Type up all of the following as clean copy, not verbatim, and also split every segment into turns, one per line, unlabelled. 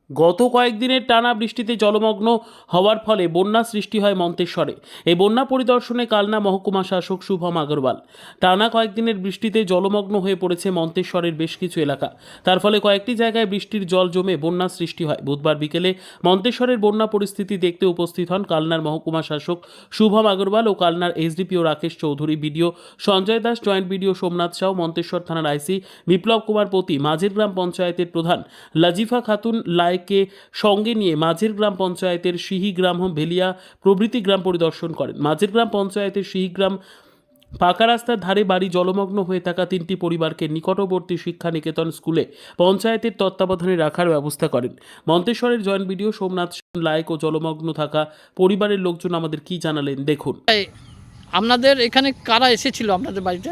গত কয়েকদিনের টানা বৃষ্টিতে জলমগ্ন হওয়ার ফলে বন্যা সৃষ্টি হয় মন্তেশ্বরে। এই বন্যা পরিদর্শনে কালনা মহকুমা শাসক শুভম আগরওয়াল। টানা কয়েকদিনের বৃষ্টিতে জলমগ্ন হয়ে পড়েছে মন্তেশ্বরের বেশ কিছু এলাকা। তার ফলে কয়েকটি জায়গায় বৃষ্টির জল জমে বন্যা সৃষ্টি হয়। বুধবার বিকেলে মন্তেশ্বরের বন্যা পরিস্থিতি দেখতে উপস্থিত হন কালনার মহকুমা শাসক শুভম আগরওয়াল ও কালনার SDPO Rakesh Chowdhury, BDO Sanjay Das, joint BDO Somnath Sau, Manteswar থানার আইসি বিপ্লব কুমার পতি, মাঝের গ্রাম পঞ্চায়েতের প্রধান লাজিফা খাতুন লায়কে সঙ্গে নিয়ে মাঝের গ্রাম পঞ্চায়েতের সিহিগ্রাম ভেলিয়া প্রভৃতি গ্রাম পরিদর্শন করেন। মাঝের গ্রাম পঞ্চায়েতের সিহিগ্রাম পাকা রাস্তার ধারে বাড়ি জলমগ্ন হয়ে থাকা 3টি পরিবারকে নিকটবর্তী শিক্ষা নিকেতন স্কুলে পঞ্চায়েতের তত্ত্বাবধানে রাখার ব্যবস্থা করেন। মন্তেশ্বরের জয়েন্ট বিডিও সোমনাথ লায়ক ও জলমগ্ন থাকা পরিবারের লোকজন আমাদের কি জানালেন দেখুন।
আপনাদের এখানে কারা এসেছিল আপনাদের বাড়িতে?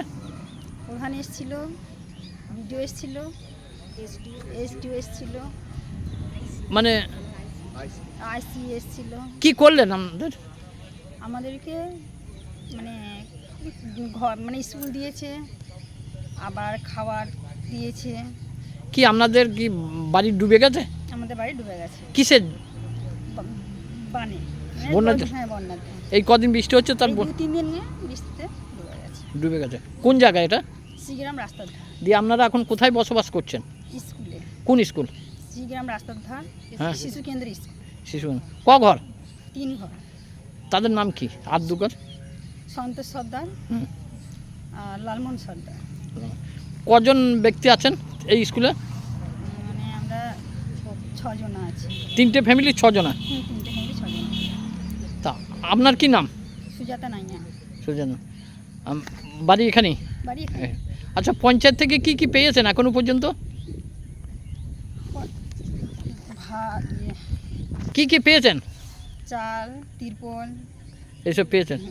ওখানে এসেছিল, ভিডিও এসেছিল, এসডিও এসেছিল,
মানে
আইসি এসেছিল।
কি করলেন
আমাদেরকে মানে ঘর মানে স্কুল দিয়েছে, আবার খাবার দিয়েছে।
কি আপনাদের কি বাড়ি ডুবে গেছে?
আমাদের বাড়ি ডুবে গেছে
কিসের
বানে,
বন্যাতে?
হ্যাঁ, বন্যাতে।
এই কদিন বৃষ্টি হচ্ছে তার
2-3 দিন বৃষ্টিতে ডুবে গেছে।
ডুবে গেছে। কোন জায়গায় এটা?
শ্রীগ্রাম রাস্তার ধার।
দিয়ে আপনারা এখন কোথায় বসবাস করছেন?
স্কুলে।
কোন স্কুল?
শ্রীগ্রাম রাস্তার ধার,
হ্যাঁ।
শিশু কেন্দ্র স্কুল।
শিশু ক ঘর?
3 ঘর।
তাদের নাম কি? আর দুঘর?
সন্তোষ সর্দার আর লালমোহন সর্দার।
কজন ব্যক্তি আছেন এই স্কুলে?
মানে আমরা 6 জন আছি।
3টে ফ্যামিলি 6 জনা।
3টে ফ্যামিলি 6 জন।
তা আপনার কি নাম?
সুজাতা নাইয়া।
সুজন। বাড়ি এখানেই?
বাড়ি এখানে।
আচ্ছা, পঞ্চায়েত থেকে কি কি পেয়েছেন এখনো পর্যন্ত? কি কি পেয়েছেন?
চাল, তিরপল,
এসব পেয়েছেন?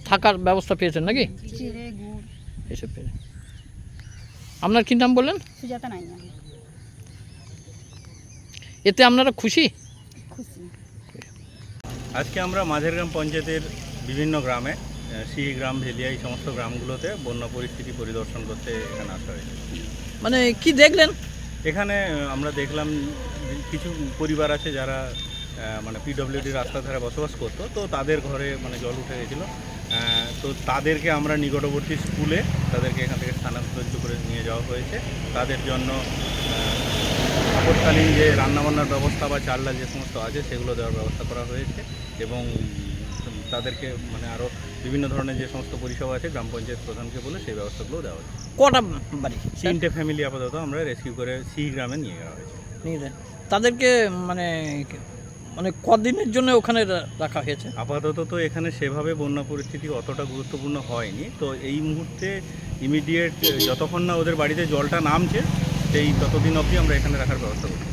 থাকার ব্যবস্থা পেয়েছেন নাকি?
চিড়ে, গুড়।
এসব পেয়েছেন। আপনার কি নাম বললেন?
সুজাতা নাইয়া।
এতে আপনারা খুশি?
খুশি।
আজকে আমরা মাঝের গ্রাম পঞ্চায়েতের বিভিন্ন গ্রামে, সিহিগ্রাম, ভেলিয়া, এই সমস্ত গ্রামগুলোতে বন্যা পরিস্থিতি পরিদর্শন করতে এখানে আসা হয়েছে।
মানে কি দেখলেন
এখানে? আমরা দেখলাম কিছু পরিবার আছে যারা মানে পিডব্লিউডি রাস্তার ধারে বসবাস করতো, তো তাদের ঘরে মানে জল উঠে গেছিলো। তো তাদেরকে আমরা নিকটবর্তী স্কুলে তাদেরকে এখান থেকে স্থানান্তরিত করে নিয়ে যাওয়া হয়েছে। তাদের জন্য আপৎকালীন যে রান্নাবান্নার ব্যবস্থা বা চাল ডাল যে সমস্ত আছে সেগুলো দেওয়ার ব্যবস্থা করা হয়েছে, এবং তাদেরকে মানে আরও বিভিন্ন ধরনের যে সমস্ত পরিষেবা আছে গ্রাম পঞ্চায়েত প্রধানকে বলে সেই ব্যবস্থাগুলো দেওয়া হয়েছে।
কটা বাড়ি?
3টে ফ্যামিলি আপাতত আমরা রেস্কিউ করে সিহিগ্রামে নিয়ে যাওয়া হয়েছে।
তাদেরকে মানে মানে কদিনের জন্য ওখানে রাখা হয়েছে?
আপাতত তো এখানে সেভাবে বন্যা পরিস্থিতি অতটা গুরুত্বপূর্ণ হয়নি, তো এই মুহূর্তে ইমিডিয়েট যতক্ষণ না ওদের বাড়িতে জলটা নামছে সেই ততদিন অবধি আমরা এখানে রাখার ব্যবস্থা করি।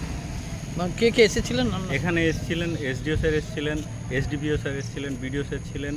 কে কে এসেছিলেন?
এখানে এসেছিলেন এসডিও স্যার এসেছিলেন, এসডিপিও স্যার এসেছিলেন, বিডিও স্যার ছিলেন,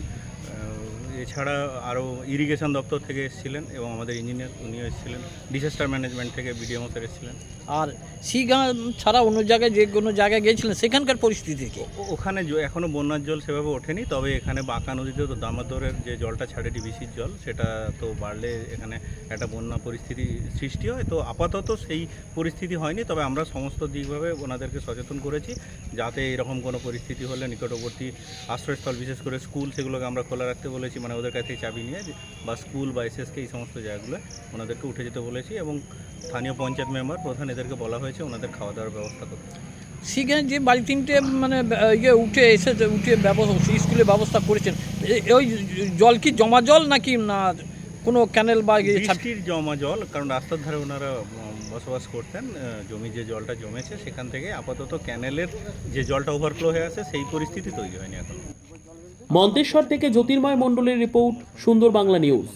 এছাড়া আরও ইরিগেশন দপ্তর থেকে এসেছিলেন, এবং আমাদের ইঞ্জিনিয়ার উনিও এসেছিলেন, ডিজাস্টার ম্যানেজমেন্ট থেকে বিডিএমও স্যার এসেছিলেন।
আর সিগান ছাড়া অন্য জায়গায় যে কোনো জায়গায় গিয়েছিলেন সেখানকার পরিস্থিতি কি?
ওখানে এখনও বন্যার জল সেভাবে ওঠেনি, তবে এখানে বাঁকা নদীতে তো দামোদরের যে জলটা ছাড়ে ডিবিসির জল, সেটা তো বাড়লে এখানে একটা বন্যা পরিস্থিতি সৃষ্টি হয়। তো আপাতত সেই পরিস্থিতি হয়নি, তবে আমরা সমস্ত দিকভাবে ওনাদেরকে সচেতন করেছি যাতে এরকম কোনো পরিস্থিতি হলে নিকটবর্তী আশ্রয়স্থল, বিশেষ করে স্কুল, সেগুলোকে আমরা খোলা রাখতে বলেছি, মানে ওদের কাছে চাবি নিয়ে, বা স্কুল বা এসএসকে এই সমস্ত জায়গাগুলো ওনাদেরকে উঠে যেতে বলেছি, এবং স্থানীয় পঞ্চায়েত মেম্বার প্রধান এদেরকে বলা হয়েছে ওনাদের খাওয়া দাওয়ার ব্যবস্থা করতে।
সেখানে যে বাড়ি 3টে মানে উঠে এসেছে, উঠে স্কুলে ব্যবস্থা করেছেন, ওই জল কি জমা জল নাকি না কোনো ক্যানেল বা
বৃষ্টির জমা জল? কারণ রাস্তার ধারে ওনারা বসবাস করতেন, জমি যে জলটা জমেছে সেখান থেকে আপাতত ক্যানেলের যে জলটা ওভারফ্লো হয়ে আছে সেই পরিস্থিতি তৈরি হয়নি এখন।
মন্তেশ্বর থেকে জ্যোতির্ময় মণ্ডলের রিপোর্ট, সুন্দর বাংলা নিউজ।